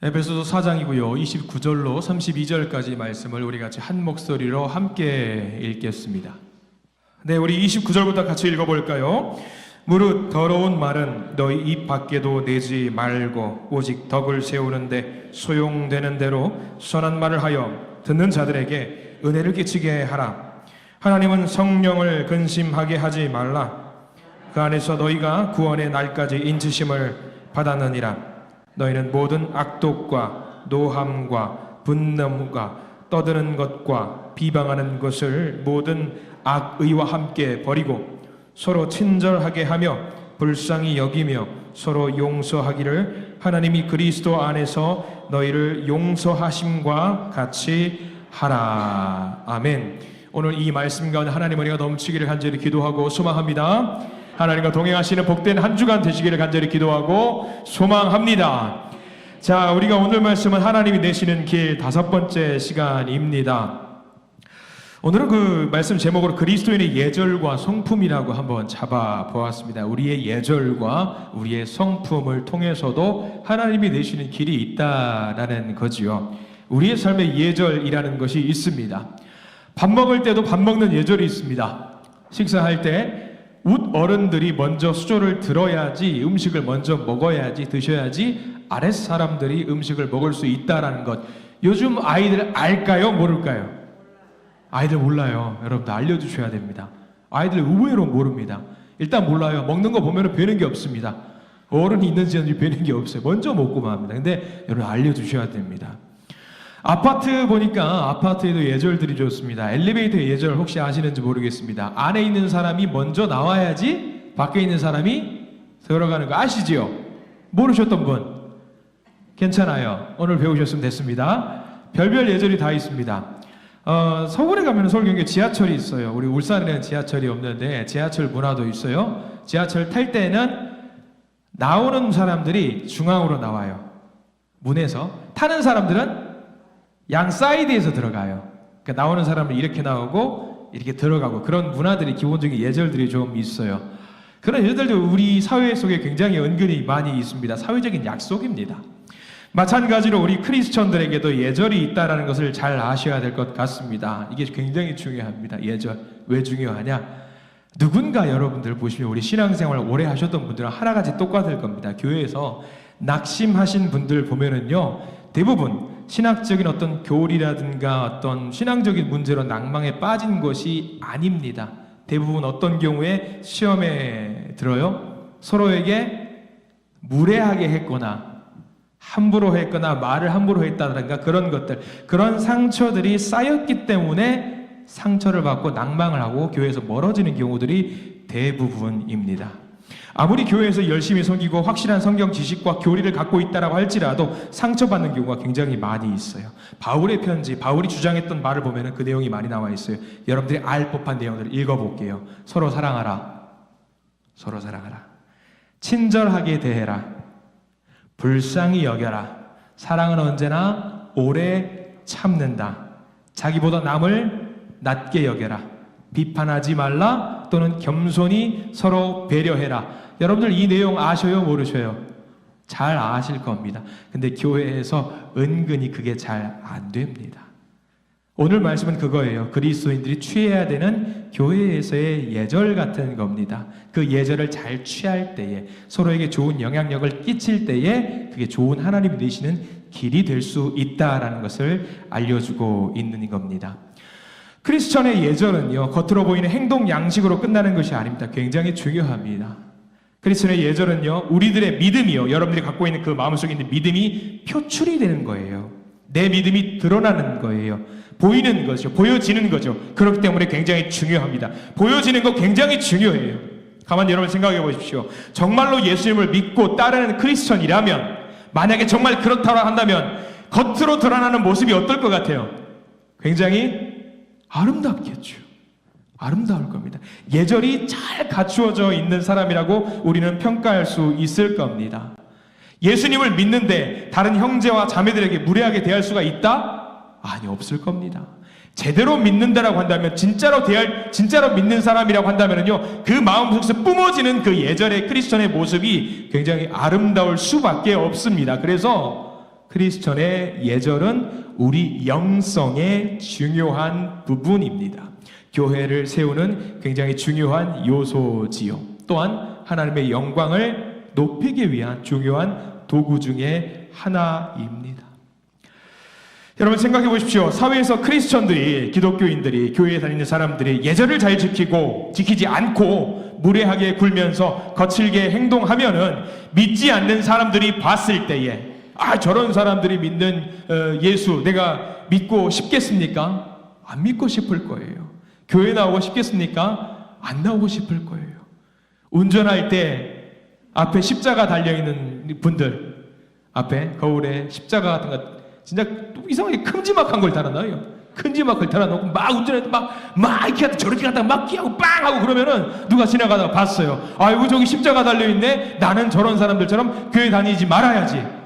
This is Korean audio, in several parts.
에베소서 4장이고요. 29절로 32절까지 말씀을 우리 같이 한 목소리로 함께 읽겠습니다. 네, 우리 29절부터 같이 읽어볼까요? 무릇 더러운 말은 너희 입 밖에도 내지 말고 오직 덕을 세우는데 소용되는 대로 선한 말을 하여 듣는 자들에게 은혜를 끼치게 하라. 하나님은 성령을 근심하게 하지 말라. 그 안에서 너희가 구원의 날까지 인치심을 받았느니라. 너희는 모든 악독과 노함과 분nom과 떠드는 것과 비방하는 것을 모든 악의와 함께 버리고 서로 친절하게 하며 불쌍히 여기며 서로 용서하기를 하나님이 그리스도 안에서 너희를 용서하심과 같이 하라. 아멘. 오늘 이 말씀 가운데 하나님의 은혜가 넘치기를 간절히 기도하고 소망합니다. 하나님과 동행하시는 복된 한 주간 되시기를 간절히 기도하고 소망합니다. 자, 우리가 오늘 말씀은 하나님이 내시는 길 5번째 시간입니다. 오늘은 그 말씀 제목으로 그리스도인의 예절과 성품이라고 한번 잡아보았습니다. 우리의 예절과 우리의 성품을 통해서도 하나님이 내시는 길이 있다라는 거지요. 우리의 삶의 예절이라는 것이 있습니다. 밥 먹을 때도 밥 먹는 예절이 있습니다. 식사할 때 웃 어른들이 먼저 수저를 들어야지, 음식을 먼저 먹어야지, 드셔야지 아랫사람들이 음식을 먹을 수 있다라는 것. 요즘 아이들 알까요? 모를까요? 아이들 몰라요. 여러분들 알려주셔야 됩니다. 아이들 의외로 모릅니다. 일단 몰라요. 먹는 거 보면 배는 게 없습니다. 어른이 있는지 없는지 배는 게 없어요. 먼저 먹고만 합니다. 근데 여러분 알려주셔야 됩니다. 아파트 보니까 아파트에도 예절들이 좋습니다. 엘리베이터의 예절 혹시 아시는지 모르겠습니다. 안에 있는 사람이 먼저 나와야지 밖에 있는 사람이 들어가는 거 아시지요? 모르셨던 분? 괜찮아요. 오늘 배우셨으면 됐습니다. 별별 예절이 다 있습니다. 서울에 가면 서울 경기에 지하철이 있어요. 우리 울산에는 지하철이 없는데 지하철 문화도 있어요. 지하철 탈 때는 나오는 사람들이 중앙으로 나와요. 문에서. 타는 사람들은 양 사이드에서 들어가요. 그러니까 나오는 사람은 이렇게 나오고 이렇게 들어가고 그런 문화들이 기본적인 예절들이 좀 있어요. 그런 예절도 우리 사회 속에 굉장히 은근히 많이 있습니다. 사회적인 약속입니다. 마찬가지로 우리 크리스천들에게도 예절이 있다는 것을 잘 아셔야 될 것 같습니다. 이게 굉장히 중요합니다. 예절. 왜 중요하냐? 누군가 여러분들 보시면 우리 신앙생활 오래 하셨던 분들은 하나같이 똑같을 겁니다. 교회에서 낙심하신 분들 보면은요, 대부분 신학적인 어떤 교리라든가 어떤 신앙적인 문제로 낭망에 빠진 것이 아닙니다. 대부분 어떤 경우에 시험에 들어요? 서로에게 무례하게 했거나 함부로 했거나 말을 함부로 했다든가 그런 것들, 그런 상처들이 쌓였기 때문에 상처를 받고 낭망을 하고 교회에서 멀어지는 경우들이 대부분입니다. 아무리 교회에서 열심히 섬기고 확실한 성경 지식과 교리를 갖고 있다라고 할지라도 상처받는 경우가 굉장히 많이 있어요. 바울의 편지, 바울이 주장했던 말을 보면 그 내용이 많이 나와 있어요. 여러분들이 알 법한 내용들을 읽어볼게요. 서로 사랑하라. 서로 사랑하라. 친절하게 대해라. 불쌍히 여겨라. 사랑은 언제나 오래 참는다. 자기보다 남을 낮게 여겨라. 비판하지 말라. 또는 겸손히 서로 배려해라. 여러분들 이 내용 아셔요? 모르셔요? 잘 아실 겁니다. 근데 교회에서 은근히 그게 잘 안 됩니다. 오늘 말씀은 그거예요. 그리스도인들이 취해야 되는 교회에서의 예절 같은 겁니다. 그 예절을 잘 취할 때에 서로에게 좋은 영향력을 끼칠 때에 그게 좋은 하나님이 되시는 길이 될 수 있다라는 것을 알려주고 있는 겁니다. 크리스천의 예절은요, 겉으로 보이는 행동 양식으로 끝나는 것이 아닙니다. 굉장히 중요합니다. 크리스천의 예절은요, 우리들의 믿음이요, 여러분들이 갖고 있는 그 마음속에 있는 믿음이 표출이 되는 거예요. 내 믿음이 드러나는 거예요. 보이는 거죠. 보여지는 거죠. 그렇기 때문에 굉장히 중요합니다. 보여지는 거 굉장히 중요해요. 가만히 여러분 생각해 보십시오. 정말로 예수님을 믿고 따르는 크리스천이라면, 만약에 정말 그렇다고 한다면 겉으로 드러나는 모습이 어떨 것 같아요? 굉장히 아름답겠죠. 아름다울 겁니다. 예절이 잘 갖추어져 있는 사람이라고 우리는 평가할 수 있을 겁니다. 예수님을 믿는데 다른 형제와 자매들에게 무례하게 대할 수가 있다? 아니, 없을 겁니다. 제대로 믿는다라고 한다면, 진짜로 믿는 사람이라고 한다면요, 그 마음속에서 뿜어지는 그 예절의 크리스천의 모습이 굉장히 아름다울 수밖에 없습니다. 그래서 크리스천의 예절은 우리 영성의 중요한 부분입니다. 교회를 세우는 굉장히 중요한 요소지요. 또한 하나님의 영광을 높이기 위한 중요한 도구 중에 하나입니다. 여러분 생각해 보십시오. 사회에서 크리스천들이, 기독교인들이, 교회에 다니는 사람들이 예절을 잘 지키지 않고 무례하게 굴면서 거칠게 행동하면은 믿지 않는 사람들이 봤을 때에 저런 사람들이 믿는 예수 내가 믿고 싶겠습니까? 안 믿고 싶을 거예요. 교회 나오고 싶겠습니까? 안 나오고 싶을 거예요. 운전할 때 앞에 십자가 달려있는 분들, 앞에 거울에 십자가 같은 거 진짜 이상하게 큼지막한 걸 달아놔요. 큼지막을 달아놓고 막 운전할 때 막 이렇게 하다 저렇게 하다가 막 끼하고 빵 하고 그러면은 누가 지나가다가 봤어요. 아이고 저기 십자가 달려있네. 나는 저런 사람들처럼 교회 다니지 말아야지.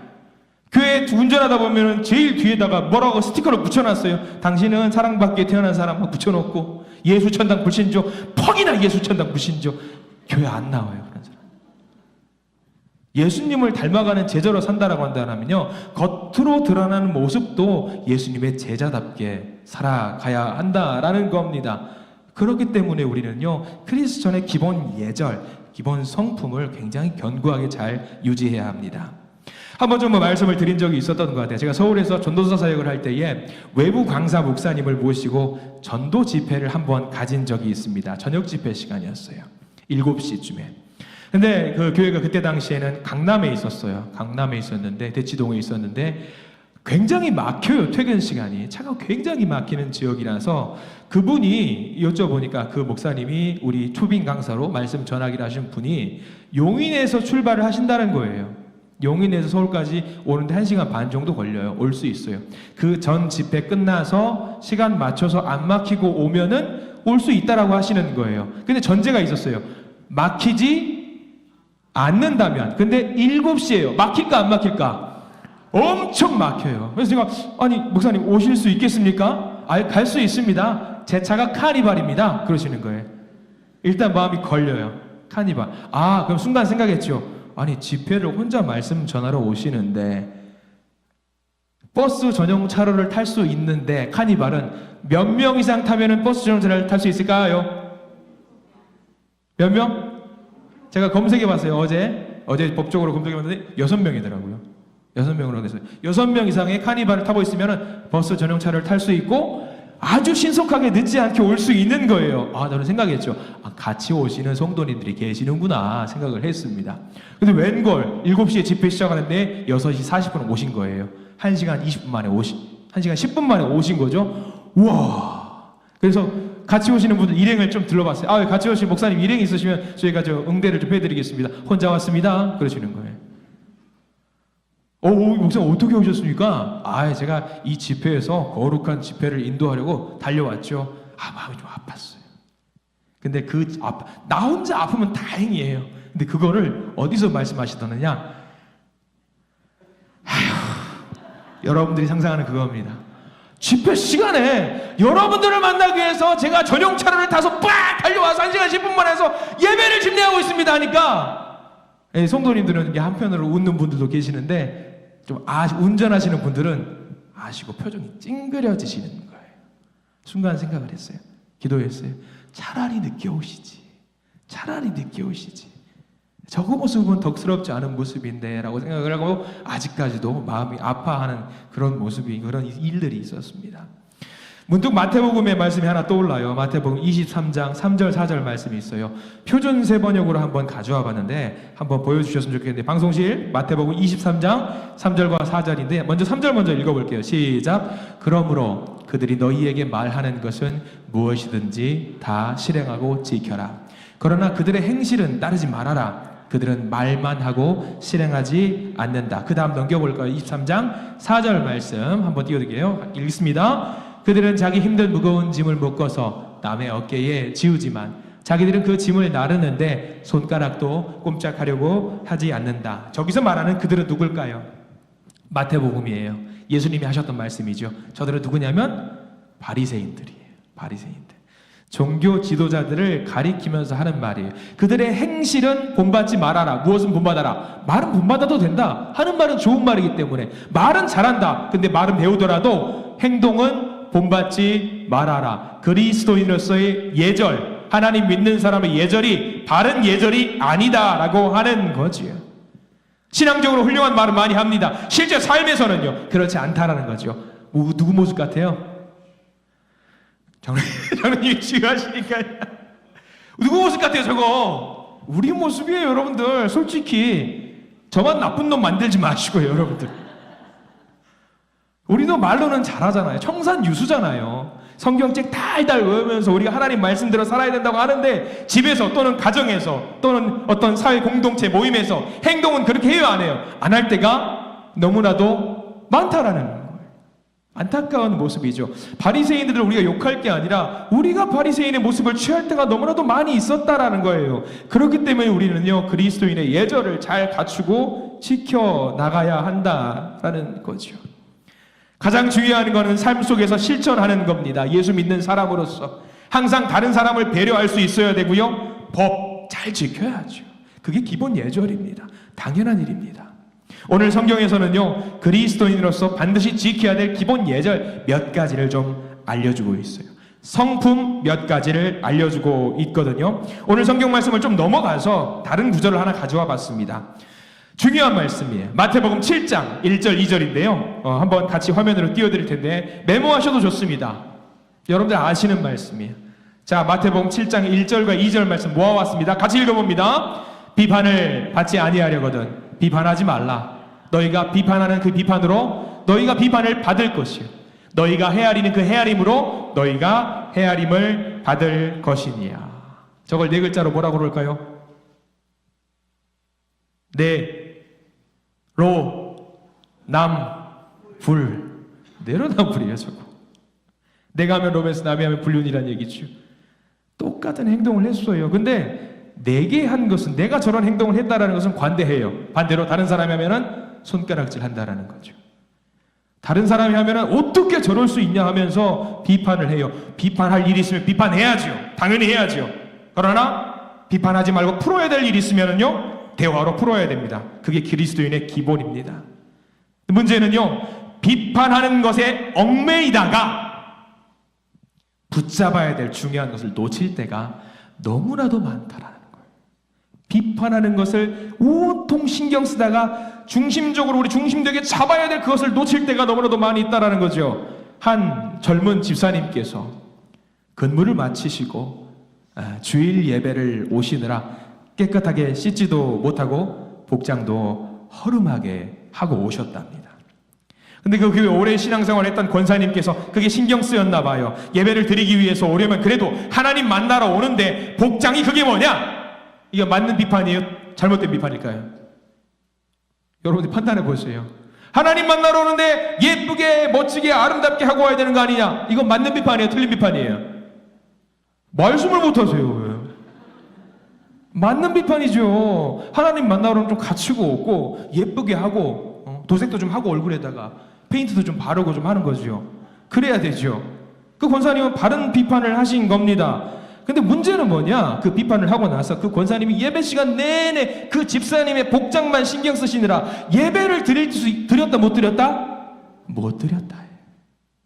교회 운전하다 보면은 제일 뒤에다가 뭐라고 스티커를 붙여놨어요. 당신은 사랑받기에 태어난 사람 막 붙여놓고 예수 천당 불신조, 퍽이나 예수 천당 불신조. 교회 안 나와요 그런 사람. 예수님을 닮아가는 제자로 산다라고 한다면요, 겉으로 드러나는 모습도 예수님의 제자답게 살아가야 한다라는 겁니다. 그렇기 때문에 우리는요, 크리스천의 기본 예절, 기본 성품을 굉장히 견고하게 잘 유지해야 합니다. 한번 좀 말씀을 드린 적이 있었던 것 같아요. 제가 서울에서 전도사 사역을 할 때에 외부 강사 목사님을 모시고 전도 집회를 한번 가진 적이 있습니다. 저녁 집회 시간이었어요. 7시쯤에. 근데 그 교회가 그때 당시에는 강남에 있었어요. 강남에 있었는데, 대치동에 있었는데 굉장히 막혀요. 퇴근 시간이. 차가 굉장히 막히는 지역이라서 그분이 여쭤보니까 그 목사님이 우리 초빙 강사로 말씀 전하기를 하신 분이 용인에서 출발을 하신다는 거예요. 용인에서 서울까지 오는데 1시간 반 정도 걸려요. 올 수 있어요. 그 전 집회 끝나서 시간 맞춰서 안 막히고 오면은 올 수 있다라고 하시는 거예요. 근데 전제가 있었어요. 막히지 않는다면. 근데 7시예요. 막힐까 안 막힐까? 엄청 막혀요. 그래서 제가 아니 목사님 오실 수 있겠습니까? 갈 수 있습니다. 제 차가 카니발입니다. 그러시는 거예요. 일단 마음이 걸려요. 카니발. 그럼 순간 생각했죠. 아니 집회를 혼자 말씀 전하러 오시는데 버스 전용 차로를 탈 수 있는데 카니발은 몇 명 이상 타면은 버스 전용 차로를 탈 수 있을까요? 몇 명? 제가 검색해 봤어요. 어제 법적으로 검색해 봤는데 6명이더라고요. 6명으로 됐어요. 6명 이상의 카니발을 타고 있으면은 버스 전용 차로를 탈 수 있고 아주 신속하게 늦지 않게 올 수 있는 거예요. 저는 생각했죠. 같이 오시는 성도님들이 계시는구나 생각을 했습니다. 근데 웬걸 7시에 집회 시작하는데 6시 40분에 오신 거예요. 1시간 20분 만에 1시간 10분 만에 오신 거죠. 우와. 그래서 같이 오시는 분들 일행을 좀 들러봤어요. 같이 오신 목사님 일행 있으시면 저희가 응대를 좀 해드리겠습니다. 혼자 왔습니다. 그러시는 거예요. 목사님 어떻게 오셨습니까? 제가 이 집회에서 거룩한 집회를 인도하려고 달려왔죠. 마음이 좀 아팠어요. 근데 나 혼자 아프면 다행이에요. 근데 그거를 어디서 말씀하시더느냐? 여러분들이 상상하는 그겁니다. 집회 시간에 여러분들을 만나기 위해서 제가 전용 차로를 타서 빡 달려와서 1시간 10분만 해서 예배를 집례하고 있습니다 하니까 성도님들은 한편으로 웃는 분들도 계시는데 좀 운전하시는 분들은 아시고 표정이 찡그려지시는 거예요. 순간 생각을 했어요. 기도했어요. 차라리 늦게 오시지. 저거 모습은 덕스럽지 않은 모습인데 라고 생각을 하고 아직까지도 마음이 아파하는 그런 모습이, 그런 일들이 있었습니다. 문득 마태복음의 말씀이 하나 떠올라요. 마태복음 23장 3절 4절 말씀이 있어요. 표준세 번역으로 한번 가져와 봤는데 한번 보여주셨으면 좋겠는데, 방송실 마태복음 23장 3절과 4절인데 먼저 3절 먼저 읽어볼게요. 시작. 그러므로 그들이 너희에게 말하는 것은 무엇이든지 다 실행하고 지켜라. 그러나 그들의 행실은 따르지 말아라. 그들은 말만 하고 실행하지 않는다. 그 다음 넘겨볼까요? 23장 4절 말씀 한번 띄워드릴게요. 읽습니다. 그들은 자기 힘든 무거운 짐을 묶어서 남의 어깨에 지우지만 자기들은 그 짐을 나르는데 손가락도 꼼짝하려고 하지 않는다. 저기서 말하는 그들은 누굴까요? 마태복음이에요. 예수님이 하셨던 말씀이죠. 저들은 누구냐면 바리새인들이에요. 바리새인들. 종교 지도자들을 가리키면서 하는 말이에요. 그들의 행실은 본받지 말아라. 무엇은 본받아라. 말은 본받아도 된다. 하는 말은 좋은 말이기 때문에 말은 잘한다. 근데 말은 배우더라도 행동은 본받지 말아라. 그리스도인으로서의 예절, 하나님 믿는 사람의 예절이 바른 예절이 아니다라고 하는 거지요. 신앙적으로 훌륭한 말은 많이 합니다. 실제 삶에서는요, 그렇지 않다라는 거죠. 누구 모습 같아요? 장로님이 지금 하시니까 누구 모습 같아요 저거? 우리 모습이에요 여러분들. 솔직히 저만 나쁜 놈 만들지 마시고요 여러분들. 우리도 말로는 잘하잖아요. 청산유수잖아요. 성경책 달달 외우면서 우리가 하나님 말씀대로 살아야 된다고 하는데 집에서 또는 가정에서 또는 어떤 사회 공동체 모임에서 행동은 그렇게 해요 안 해요? 안 할 때가 너무나도 많다라는 거예요. 안타까운 모습이죠. 바리새인들을 우리가 욕할 게 아니라 우리가 바리새인의 모습을 취할 때가 너무나도 많이 있었다라는 거예요. 그렇기 때문에 우리는요 그리스도인의 예절을 잘 갖추고 지켜나가야 한다라는 거죠. 가장 중요한 것은 삶 속에서 실천하는 겁니다. 예수 믿는 사람으로서 항상 다른 사람을 배려할 수 있어야 되고요. 법 잘 지켜야죠. 그게 기본 예절입니다. 당연한 일입니다. 오늘 성경에서는요 그리스도인으로서 반드시 지켜야 될 기본 예절 몇 가지를 좀 알려주고 있어요. 성품 몇 가지를 알려주고 있거든요. 오늘 성경 말씀을 좀 넘어가서 다른 구절을 하나 가져와 봤습니다. 중요한 말씀이에요. 마태복음 7장 1절 2절인데요 한번 같이 화면으로 띄워드릴 텐데 메모하셔도 좋습니다. 여러분들 아시는 말씀이에요. 자, 마태복음 7장 1절과 2절 말씀 모아왔습니다. 같이 읽어봅니다. 비판을 받지 아니하려거든 비판하지 말라. 너희가 비판하는 그 비판으로 너희가 비판을 받을 것이요 너희가 헤아리는 그 헤아림으로 너희가 헤아림을 받을 것이니라. 저걸 네 글자로 뭐라고 그럴까요? 내로남불. 내로남불이에요 저거. 내가 하면 로맨스 남이 하면 불륜이라는 얘기죠. 똑같은 행동을 했어요. 근데 내게 한 것은 내가 저런 행동을 했다라는 것은 관대해요. 반대로 다른 사람이 하면은 손가락질 한다라는 거죠. 다른 사람이 하면은 어떻게 저럴 수 있냐 하면서 비판을 해요. 비판할 일이 있으면 비판해야죠. 당연히 해야죠. 그러나 비판하지 말고 풀어야 될 일이 있으면은요 대화로 풀어야 됩니다. 그게 그리스도인의 기본입니다. 문제는요 비판하는 것에 얽매이다가 붙잡아야 될 중요한 것을 놓칠 때가 너무나도 많다라는 거예요. 비판하는 것을 온통 신경 쓰다가 중심적으로 우리 중심되게 잡아야 될 그것을 놓칠 때가 너무나도 많이 있다라는 거죠. 한 젊은 집사님께서 근무를 마치시고 주일 예배를 오시느라 깨끗하게 씻지도 못하고 복장도 허름하게 하고 오셨답니다. 근데 그 교회 오래 신앙생활을 했던 권사님께서 그게 신경 쓰였나 봐요. 예배를 드리기 위해서 오려면 그래도 하나님 만나러 오는데 복장이 그게 뭐냐? 이거 맞는 비판이에요? 잘못된 비판일까요? 여러분들 판단해 보세요. 하나님 만나러 오는데 예쁘게 멋지게 아름답게 하고 와야 되는 거 아니냐? 이건 맞는 비판이에요? 틀린 비판이에요? 말씀을 못하세요. 맞는 비판이죠. 하나님 만나러 오면 좀 갖추고 오고 예쁘게 하고 도색도 좀 하고 얼굴에다가 페인트도 좀 바르고 좀 하는 거죠. 그래야 되죠. 그 권사님은 바른 비판을 하신 겁니다. 근데 문제는 뭐냐? 그 비판을 하고 나서 그 권사님이 예배 시간 내내 그 집사님의 복장만 신경 쓰시느라 예배를 드렸다 못 드렸다? 못 드렸다.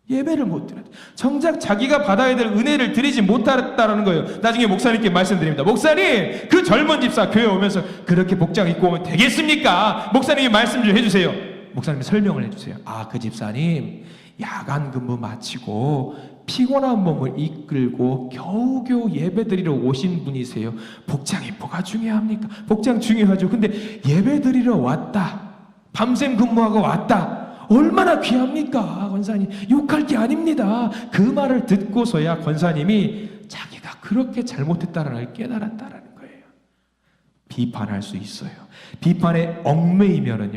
예배를 못 드렸다. 정작 자기가 받아야 될 은혜를 드리지 못했다는 거예요. 나중에 목사님께 말씀드립니다. 목사님, 그 젊은 집사 교회 오면서 그렇게 복장 입고 오면 되겠습니까? 목사님이 말씀 좀 해주세요. 목사님이 설명을 해주세요. 그 집사님 야간 근무 마치고 피곤한 몸을 이끌고 겨우겨우 예배드리러 오신 분이세요. 복장이 뭐가 중요합니까? 복장 중요하죠. 근데 예배드리러 왔다. 밤샘 근무하고 왔다. 얼마나 귀합니까? 권사님 욕할 게 아닙니다. 그 말을 듣고서야 권사님이 자기가 그렇게 잘못했다는 걸 깨달았다라는 거예요. 비판할 수 있어요. 비판에 얽매이면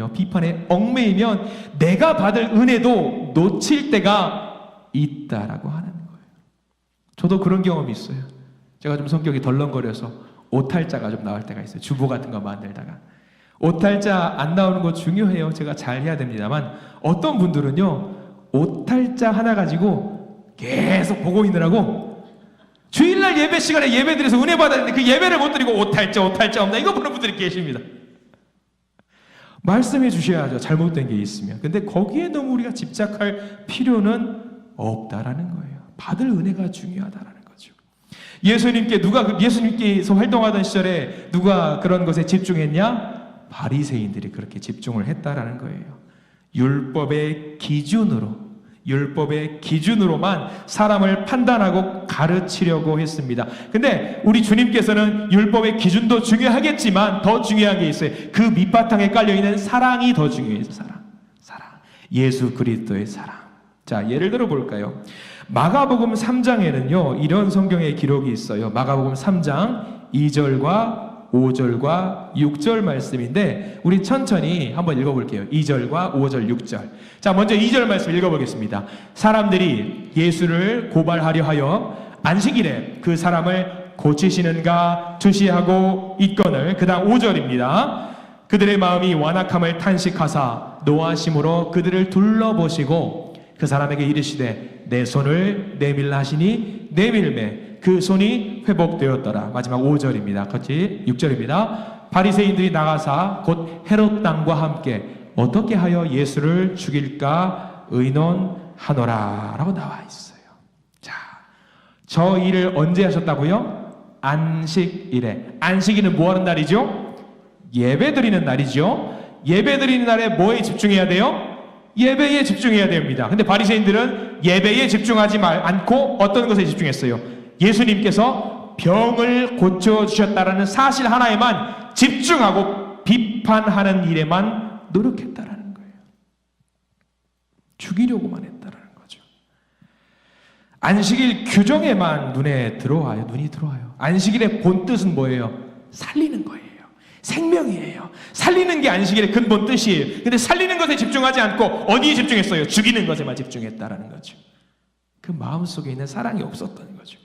내가 받을 은혜도 놓칠 때가 있다라고 하는 거예요. 저도 그런 경험이 있어요. 제가 좀 성격이 덜렁거려서 오탈자가 좀 나올 때가 있어요. 주보 같은 거 만들다가 오탈자 안 나오는 거 중요해요. 제가 잘 해야 됩니다만 어떤 분들은요 오탈자 하나 가지고 계속 보고 있느라고 주일날 예배 시간에 예배 드려서 은혜 받았는데 그 예배를 못 드리고 오탈자 없나 이거 보는 분들이 계십니다. 말씀해 주셔야죠. 잘못된 게 있으면. 근데 거기에 너무 우리가 집착할 필요는 없다라는 거예요. 받을 은혜가 중요하다라는 거죠. 예수님께서 활동하던 시절에 누가 그런 것에 집중했냐? 바리새인들이 그렇게 집중을 했다라는 거예요. 율법의 기준으로만 사람을 판단하고 가르치려고 했습니다. 근데 우리 주님께서는 율법의 기준도 중요하겠지만 더 중요한 게 있어요. 그 밑바탕에 깔려있는 사랑이 더 중요해요. 사랑. 예수 그리스도의 사랑. 자, 예를 들어 볼까요? 마가복음 3장에는요 이런 성경의 기록이 있어요. 마가복음 3장 2절과 5절과 6절 말씀인데 우리 천천히 한번 읽어볼게요. 2절과 5절, 6절. 자, 먼저 2절 말씀 읽어보겠습니다. 사람들이 예수를 고발하려 하여 안식일에 그 사람을 고치시는가 주시하고 있거늘. 그 다음 5절입니다. 그들의 마음이 완악함을 탄식하사 노하심으로 그들을 둘러보시고 그 사람에게 이르시되 내 손을 내밀라 하시니 내밀매 그 손이 회복되었더라. 마지막 5절입니다. 같이 6절입니다. 바리새인들이 나가사 곧 헤롯 땅과 함께 어떻게 하여 예수를 죽일까 의논하노라 라고 나와 있어요. 자, 저 일을 언제 하셨다고요? 안식일에. 안식일은 뭐 하는 날이죠? 예배 드리는 날이죠. 예배 드리는 날에 뭐에 집중해야 돼요? 예배에 집중해야 됩니다. 근데 바리새인들은 예배에 집중하지 않고 어떤 것에 집중했어요? 예수님께서 병을 고쳐주셨다라는 사실 하나에만 집중하고 비판하는 일에만 노력했다라는 거예요. 죽이려고만 했다라는 거죠. 안식일 규정에만 눈이 들어와요. 안식일의 본 뜻은 뭐예요? 살리는 거예요. 생명이에요. 살리는 게 안식일의 근본 뜻이에요. 근데 살리는 것에 집중하지 않고 어디에 집중했어요? 죽이는 것에만 집중했다라는 거죠. 그 마음속에 있는 사랑이 없었던 거죠.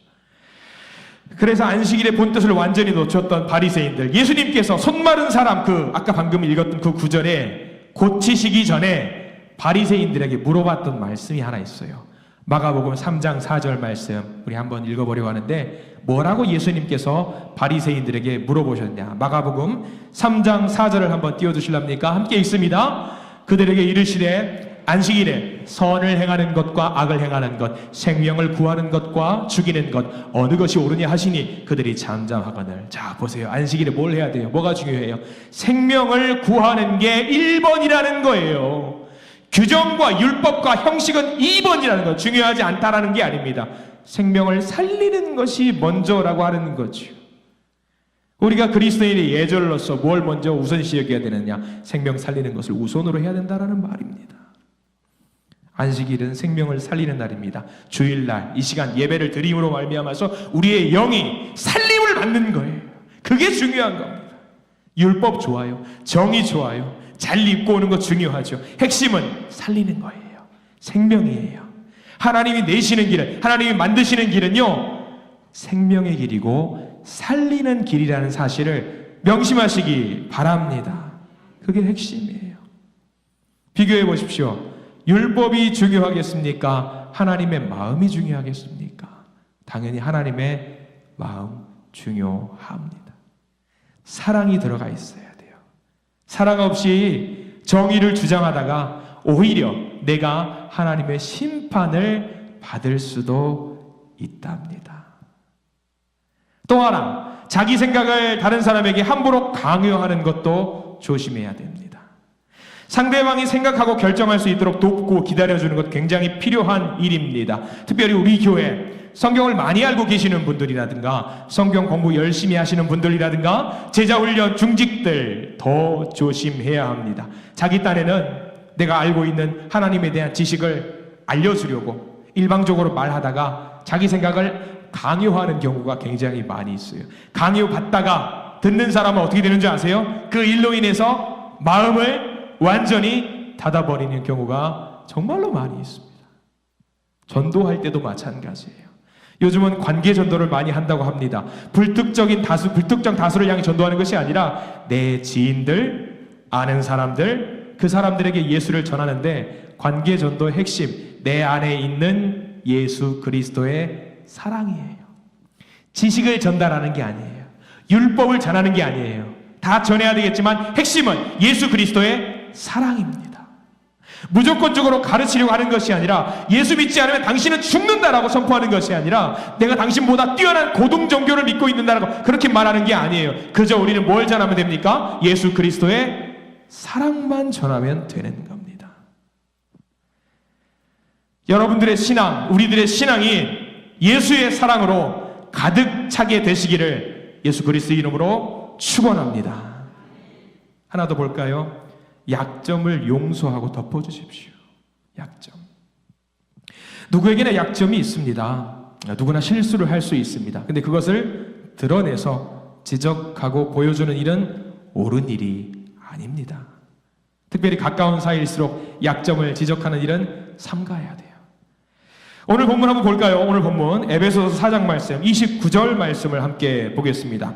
그래서 안식일의 본뜻을 완전히 놓쳤던 바리새인들, 예수님께서 손 마른 사람, 아까 방금 읽었던 그 구절에 고치시기 전에 바리새인들에게 물어봤던 말씀이 하나 있어요. 마가복음 3장 4절 말씀 우리 한번 읽어보려고 하는데 뭐라고 예수님께서 바리새인들에게 물어보셨냐? 마가복음 3장 4절을 한번 띄워주실랍니까? 함께 읽습니다. 그들에게 이르시되 안식일에 선을 행하는 것과 악을 행하는 것, 생명을 구하는 것과 죽이는 것 어느 것이 옳으냐 하시니 그들이 잠잠하거늘. 자, 보세요. 안식일에 뭘 해야 돼요? 뭐가 중요해요? 생명을 구하는 게 1번이라는 거예요. 규정과 율법과 형식은 2번이라는 거. 중요하지 않다라는 게 아닙니다. 생명을 살리는 것이 먼저라고 하는 거죠. 우리가 그리스도인의 예절로서 뭘 먼저 우선시 여겨야 되느냐? 생명 살리는 것을 우선으로 해야 된다라는 말입니다. 안식일은 생명을 살리는 날입니다. 주일날 이 시간 예배를 드림으로 말미암아서 우리의 영이 살림을 받는 거예요. 그게 중요한 겁니다. 율법 좋아요. 정의 좋아요. 잘 입고 오는 거 중요하죠. 핵심은 살리는 거예요. 생명이에요. 하나님이 내시는 길은, 하나님이 만드시는 길은요 생명의 길이고 살리는 길이라는 사실을 명심하시기 바랍니다. 그게 핵심이에요. 비교해 보십시오. 율법이 중요하겠습니까? 하나님의 마음이 중요하겠습니까? 당연히 하나님의 마음 중요합니다. 사랑이 들어가 있어야 돼요. 사랑 없이 정의를 주장하다가 오히려 내가 하나님의 심판을 받을 수도 있답니다. 또 하나, 자기 생각을 다른 사람에게 함부로 강요하는 것도 조심해야 됩니다. 상대방이 생각하고 결정할 수 있도록 돕고 기다려주는 것 굉장히 필요한 일입니다. 특별히 우리 교회 성경을 많이 알고 계시는 분들이라든가 성경 공부 열심히 하시는 분들이라든가 제자훈련 중직들 더 조심해야 합니다. 자기 딴에는 내가 알고 있는 하나님에 대한 지식을 알려주려고 일방적으로 말하다가 자기 생각을 강요하는 경우가 굉장히 많이 있어요. 강요받다가 듣는 사람은 어떻게 되는 줄 아세요? 그 일로 인해서 마음을 완전히 닫아버리는 경우가 정말로 많이 있습니다. 전도할 때도 마찬가지예요. 요즘은 관계 전도를 많이 한다고 합니다. 불특정 다수를 향해 전도하는 것이 아니라 내 지인들, 아는 사람들, 그 사람들에게 예수를 전하는데 관계 전도의 핵심, 내 안에 있는 예수 그리스도의 사랑이에요. 지식을 전달하는 게 아니에요. 율법을 전하는 게 아니에요. 다 전해야 되겠지만 핵심은 예수 그리스도의 사랑입니다. 무조건적으로 가르치려고 하는 것이 아니라 예수 믿지 않으면 당신은 죽는다라고 선포하는 것이 아니라 내가 당신보다 뛰어난 고등 종교를 믿고 있는다라고 그렇게 말하는 게 아니에요. 그저 우리는 뭘 전하면 됩니까? 예수 그리스도의 사랑만 전하면 되는 겁니다. 여러분들의 신앙, 우리들의 신앙이 예수의 사랑으로 가득 차게 되시기를 예수 그리스도의 이름으로 축원합니다. 하나 더 볼까요? 약점을 용서하고 덮어주십시오. 약점. 누구에게나 약점이 있습니다. 누구나 실수를 할 수 있습니다. 근데 그것을 드러내서 지적하고 보여주는 일은 옳은 일이 아닙니다. 특별히 가까운 사이일수록 약점을 지적하는 일은 삼가해야 돼요. 오늘 본문 한번 볼까요? 오늘 본문 에베소서 4장 말씀 29절 말씀을 함께 보겠습니다.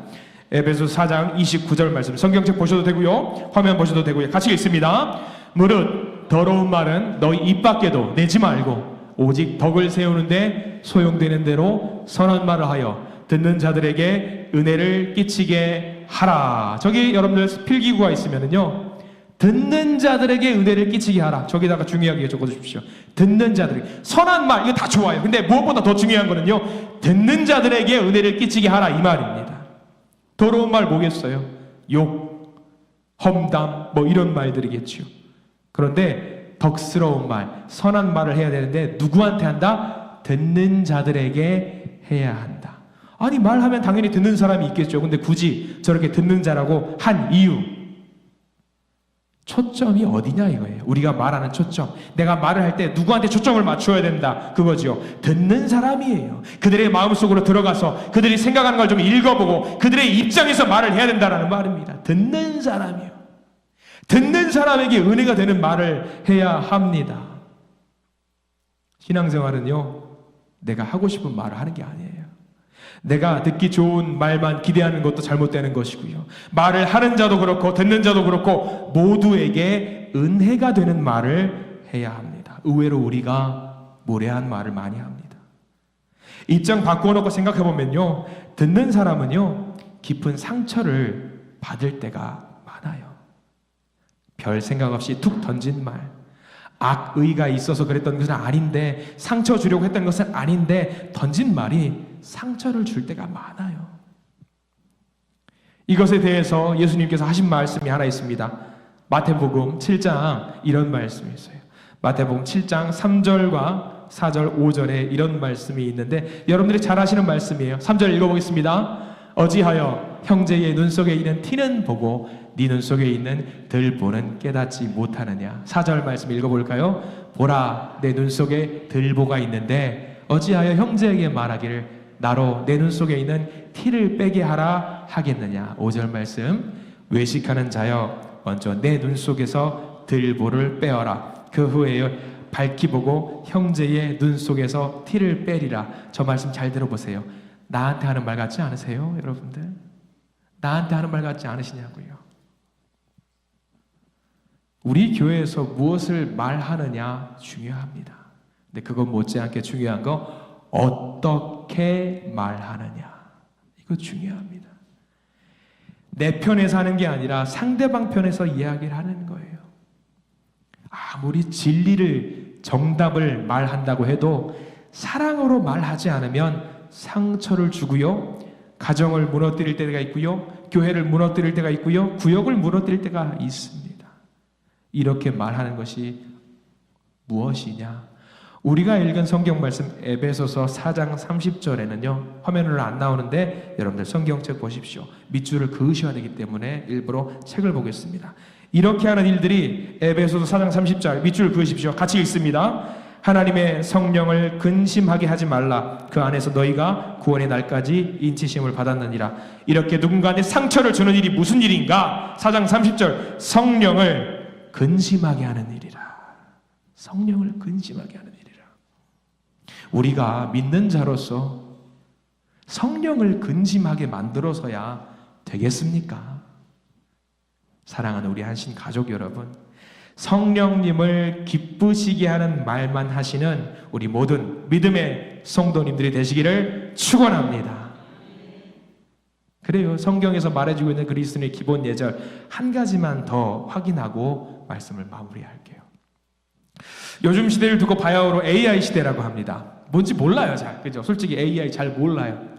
에베소서 4장 29절 말씀, 성경책 보셔도 되고요, 화면 보셔도 되고요, 같이 읽습니다. 무릇 더러운 말은 너희 입 밖에도 내지 말고 오직 덕을 세우는데 소용되는 대로 선한 말을 하여 듣는 자들에게 은혜를 끼치게 하라. 저기 여러분들 필기구가 있으면은요, 듣는 자들에게 은혜를 끼치게 하라. 저기다가 중요하게 적어주십시오. 듣는 자들에게. 선한 말, 이거 다 좋아요. 근데 무엇보다 더 중요한 거는요, 듣는 자들에게 은혜를 끼치게 하라, 이 말입니다. 더러운 말 뭐겠어요? 욕, 험담, 뭐 이런 말들이겠죠. 그런데 덕스러운 말, 선한 말을 해야 되는데 누구한테 한다? 듣는 자들에게 해야 한다. 아니, 말하면 당연히 듣는 사람이 있겠죠. 근데 굳이 저렇게 듣는 자라고 한 이유, 초점이 어디냐 이거예요. 우리가 말하는 초점, 내가 말을 할 때 누구한테 초점을 맞춰야 된다, 그거지요. 듣는 사람이에요. 그들의 마음속으로 들어가서 그들이 생각하는 걸 좀 읽어보고 그들의 입장에서 말을 해야 된다는 말입니다. 듣는 사람이요. 듣는 사람에게 은혜가 되는 말을 해야 합니다. 신앙생활은요, 내가 하고 싶은 말을 하는 게 아니에요. 내가 듣기 좋은 말만 기대하는 것도 잘못되는 것이고요, 말을 하는 자도 그렇고 듣는 자도 그렇고 모두에게 은혜가 되는 말을 해야 합니다. 의외로 우리가 무례한 말을 많이 합니다. 입장 바꾸어놓고 생각해보면요, 듣는 사람은요 깊은 상처를 받을 때가 많아요. 별 생각 없이 툭 던진 말, 악의가 있어서 그랬던 것은 아닌데, 상처 주려고 했던 것은 아닌데 던진 말이 상처를 줄 때가 많아요. 이것에 대해서 예수님께서 하신 말씀이 하나 있습니다. 마태복음 7장 이런 말씀이 있어요. 마태복음 7장 3절과 4절 5절에 이런 말씀이 있는데 여러분들이 잘 아시는 말씀이에요. 3절 읽어보겠습니다. 어찌하여 형제의 눈 속에 있는 티는 보고 네 눈 속에 있는 들보는 깨닫지 못하느냐. 4절 말씀 읽어볼까요? 보라, 내 눈 속에 들보가 있는데 어찌하여 형제에게 말하기를 나로 내 눈 속에 있는 티를 빼게 하라 하겠느냐. 5절 말씀, 외식하는 자여 먼저 내 눈 속에서 들보를 빼어라. 그 후에 밝히 보고 형제의 눈 속에서 티를 빼리라. 저 말씀 잘 들어보세요. 나한테 하는 말 같지 않으세요, 여러분들? 나한테 하는 말 같지 않으시냐고요. 우리 교회에서 무엇을 말하느냐 중요합니다. 근데 그건 못지않게 중요한 거 어떻게 말하느냐, 이거 중요합니다. 내 편에서 하는 게 아니라 상대방 편에서 이야기를 하는 거예요. 아무리 진리를, 정답을 말한다고 해도 사랑으로 말하지 않으면 상처를 주고요, 가정을 무너뜨릴 때가 있고요, 교회를 무너뜨릴 때가 있고요, 구역을 무너뜨릴 때가 있습니다. 이렇게 말하는 것이 무엇이냐? 우리가 읽은 성경 말씀 에베소서 4장 30절에는요, 화면으로 안 나오는데 여러분들 성경책 보십시오. 밑줄을 그으셔야 되기 때문에 일부러 책을 보겠습니다. 이렇게 하는 일들이 에베소서 4장 30절 밑줄 그으십시오. 같이 읽습니다. 하나님의 성령을 근심하게 하지 말라. 그 안에서 너희가 구원의 날까지 인치심을 받았느니라. 이렇게 누군가한테 상처를 주는 일이 무슨 일인가? 4장 30절, 성령을 근심하게 하는 일이라. 성령을 근심하게 하는 일이라. 우리가 믿는 자로서 성령을 근심하게 만들어서야 되겠습니까? 사랑하는 우리 한신 가족 여러분, 성령님을 기쁘시게 하는 말만 하시는 우리 모든 믿음의 성도님들이 되시기를 축원합니다. 그래요. 성경에서 말해주고 있는 그리스도인의 기본 예절 한 가지만 더 확인하고 말씀을 마무리할게요. 요즘 시대를 두고 바야흐로 AI 시대라고 합니다. 뭔지 몰라요, 잘. 그죠? 솔직히 AI 잘 몰라요.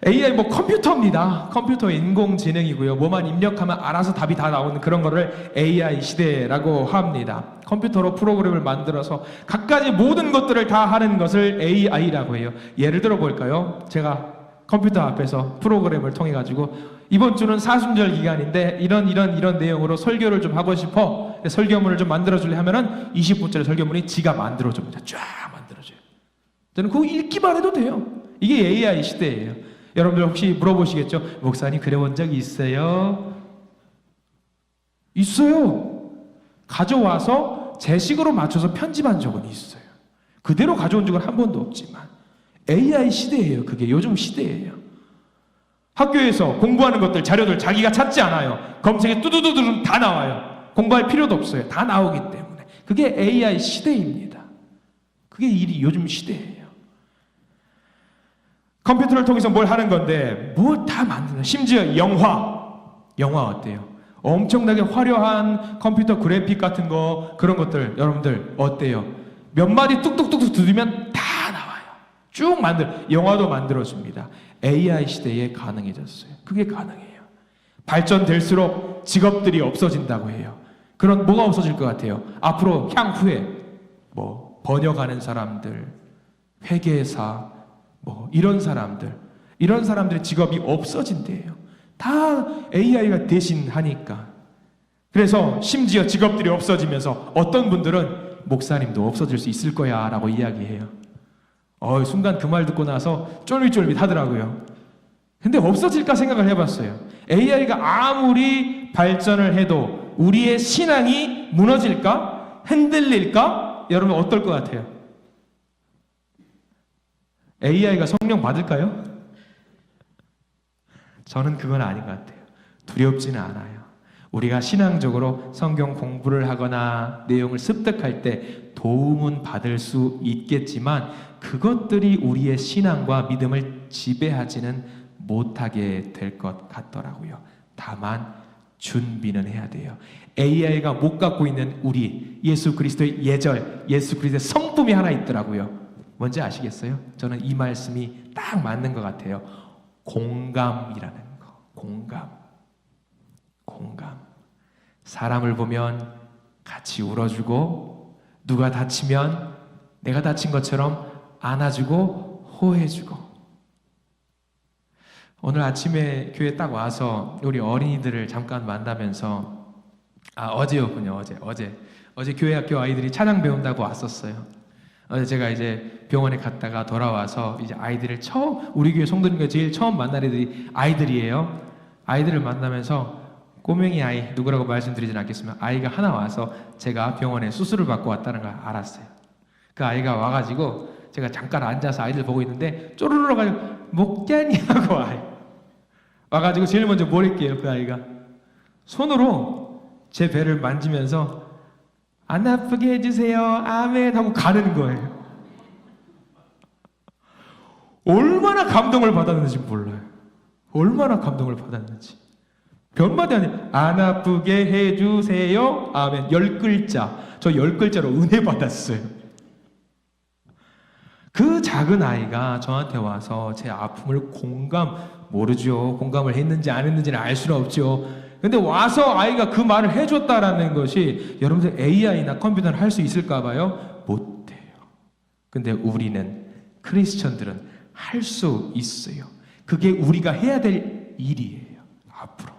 AI 컴퓨터입니다. 컴퓨터 인공지능이고요. 뭐만 입력하면 알아서 답이 다 나오는 그런 거를 AI 시대라고 합니다. 컴퓨터로 프로그램을 만들어서 갖가지 모든 것들을 다 하는 것을 AI라고 해요. 예를 들어 볼까요? 제가 컴퓨터 앞에서 프로그램을 통해 가지고 이번 주는 사순절 기간인데 이런 내용으로 설교를 좀 하고 싶어. 설교문을 좀 만들어 줄래 하면은 20분짜리 설교문이 지가 만들어 줍니다. 쫙 만들어 줘요. 저는 그거 읽기만 해도 돼요. 이게 AI 시대예요. 여러분들 혹시 물어보시겠죠? 목사님 그려본 적이 있어요? 있어요. 가져와서 제 식으로 맞춰서 편집한 적은 있어요. 그대로 가져온 적은 한 번도 없지만 AI 시대예요. 그게 요즘 시대예요. 학교에서 공부하는 것들, 자료들 자기가 찾지 않아요. 검색에 뚜두두두 다 나와요. 공부할 필요도 없어요. 다 나오기 때문에. 그게 AI 시대입니다. 그게 요즘 시대예요. 컴퓨터를 통해서 뭘 하는 건데 뭐 다 만드는, 심지어 영화 어때요? 엄청나게 화려한 컴퓨터 그래픽 같은 거, 그런 것들 여러분들 어때요? 몇 마디 뚝뚝뚝 두드리면 다 나와요. 쭉 영화도 만들어줍니다. AI 시대에 가능해졌어요. 그게 가능해요. 발전될수록 직업들이 없어진다고 해요. 그런 뭐가 없어질 것 같아요? 앞으로 향후에 번역하는 사람들, 회계사, 이런 사람들의 직업이 없어진대요. 다 AI가 대신하니까. 그래서 심지어 직업들이 없어지면서 어떤 분들은 목사님도 없어질 수 있을 거야 라고 이야기해요. 순간 그 말 듣고 나서 쫄깃쫄깃 하더라고요. 근데 없어질까 생각을 해봤어요. AI가 아무리 발전을 해도 우리의 신앙이 무너질까? 흔들릴까? 여러분 어떨 것 같아요? AI가 성령 받을까요? 저는 그건 아닌 것 같아요. 두렵지는 않아요. 우리가 신앙적으로 성경 공부를 하거나 내용을 습득할 때 도움은 받을 수 있겠지만 그것들이 우리의 신앙과 믿음을 지배하지는 못하게 될 것 같더라고요. 다만 준비는 해야 돼요. AI가 못 갖고 있는 우리 예수 그리스도의 예절, 예수 그리스도의 성품이 하나 있더라고요. 뭔지 아시겠어요? 저는 이 말씀이 딱 맞는 것 같아요. 공감이라는 거. 공감. 사람을 보면 같이 울어주고, 누가 다치면 내가 다친 것처럼 안아주고 호해주고. 오늘 아침에 교회 딱 와서 우리 어린이들을 잠깐 만나면서 어제였군요. 어제 교회 학교 아이들이 찬양 배운다고 왔었어요. 어제 제가 이제 병원에 갔다가 돌아와서 이제 아이들을 우리 교회 성도님과 제일 처음 만난 애들이 아이들이에요. 아이들을 만나면서 꼬맹이 아이, 누구라고 말씀드리진 않겠지만 아이가 하나 와서 제가 병원에 수술을 받고 왔다는 걸 알았어요. 그 아이가 와가지고 제가 잠깐 앉아서 아이들 보고 있는데 쪼르르 가지고 목자니하고 와가지고 제일 먼저 뭘 했게요? 그 아이가 손으로 제 배를 만지면서 안 아프게 해주세요, 아멘 하고 가는 거예요. 얼마나 감동을 받았는지 몰라요. 얼마나 감동을 받았는지. 별마디 아니에요. 안 아프게 해주세요, 아멘. 10글자. 저 10글자로 은혜 받았어요. 그 작은 아이가 저한테 와서 제 아픔을 모르죠. 공감을 했는지 안 했는지는 알 수는 없죠. 근데 와서 아이가 그 말을 해줬다라는 것이 여러분들 AI나 컴퓨터는 할 수 있을까 봐요? 못해요. 근데 우리는, 크리스천들은 할 수 있어요. 그게 우리가 해야 될 일이에요. 앞으로.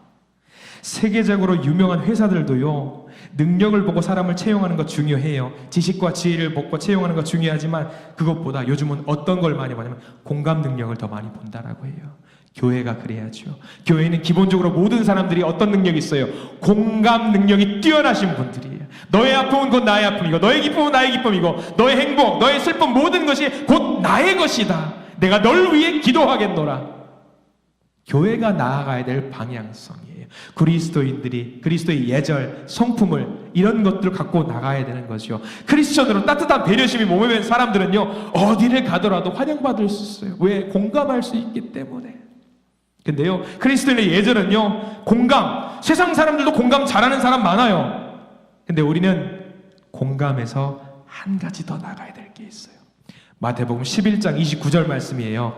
세계적으로 유명한 회사들도요, 능력을 보고 사람을 채용하는 거 중요해요. 지식과 지혜를 보고 채용하는 거 중요하지만 그것보다 요즘은 어떤 걸 많이 보냐면 공감 능력을 더 많이 본다라고 해요. 교회가 그래야죠. 교회는 기본적으로 모든 사람들이 어떤 능력이 있어요? 공감 능력이 뛰어나신 분들이에요. 너의 아픔은 곧 나의 아픔이고, 너의 기쁨은 나의 기쁨이고, 너의 행복, 너의 슬픔, 모든 것이 곧 나의 것이다. 내가 널 위해 기도하겠노라. 교회가 나아가야 될 방향성이에요. 그리스도인들이 그리스도의 예절, 성품을, 이런 것들을 갖고 나가야 되는 거죠. 크리스천으로 따뜻한 배려심이 몸에 밴 사람들은요, 어디를 가더라도 환영받을 수 있어요. 왜? 공감할 수 있기 때문에. 근데요, 그리스도인의 예절은요, 공감, 세상 사람들도 공감 잘하는 사람 많아요. 근데 우리는 공감에서 한 가지 더 나가야 될 게 있어요. 마태복음 11장 29절 말씀이에요.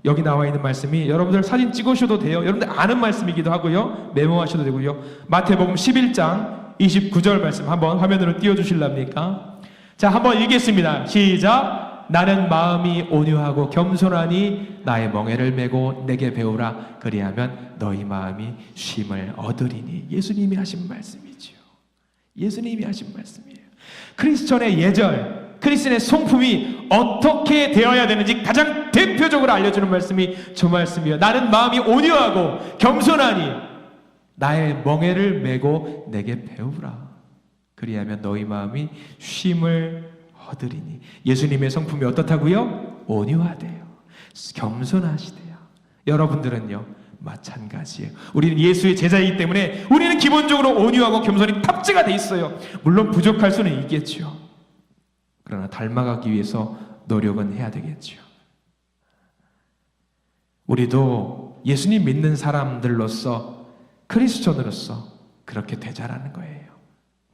여기 나와 있는 말씀이 여러분들 사진 찍으셔도 돼요. 여러분들 아는 말씀이기도 하고요, 메모하셔도 되고요. 마태복음 11장 29절 말씀 한번 화면으로 띄워주실랍니까? 자, 한번 읽겠습니다. 시작. 나는 마음이 온유하고 겸손하니 나의 멍에를 메고 내게 배우라. 그리하면 너희 마음이 쉼을 얻으리니. 예수님이 하신 말씀이지요. 예수님이 하신 말씀이에요. 크리스천의 예절, 크리스천의 성품이 어떻게 되어야 되는지 가장 대표적으로 알려주는 말씀이 저 말씀이에요. 나는 마음이 온유하고 겸손하니 나의 멍에를 메고 내게 배우라. 그리하면 너희 마음이 쉼을 얻으리니. 예수님의 성품이 어떻다고요? 온유하대요. 겸손하시대요. 여러분들은요, 마찬가지예요. 우리는 예수의 제자이기 때문에 우리는 기본적으로 온유하고 겸손이 탑재가 돼 있어요. 물론 부족할 수는 있겠죠. 그러나 닮아가기 위해서 노력은 해야 되겠죠. 우리도 예수님 믿는 사람들로서, 크리스천으로서 그렇게 되자라는 거예요.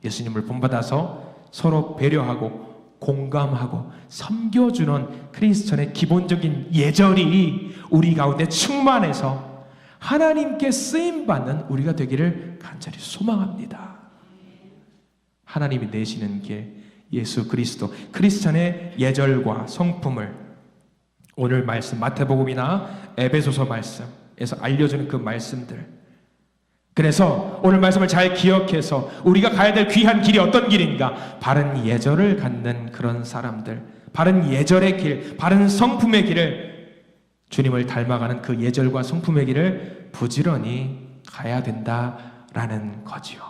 예수님을 본받아서 서로 배려하고 공감하고 섬겨주는 크리스천의 기본적인 예절이 우리 가운데 충만해서 하나님께 쓰임받는 우리가 되기를 간절히 소망합니다. 하나님이 내시는 길, 예수 그리스도, 크리스천의 예절과 성품을 오늘 말씀 마태복음이나 에베소서 말씀에서 알려주는 그 말씀들, 그래서 오늘 말씀을 잘 기억해서 우리가 가야 될 귀한 길이 어떤 길인가? 바른 예절을 갖는 그런 사람들, 바른 예절의 길, 바른 성품의 길을, 주님을 닮아가는 그 예절과 성품의 길을 부지런히 가야 된다라는 거지요.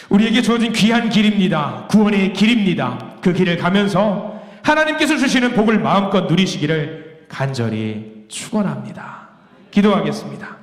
우리에게 주어진 귀한 길입니다. 구원의 길입니다. 그 길을 가면서 하나님께서 주시는 복을 마음껏 누리시기를 간절히 축원합니다. 기도하겠습니다.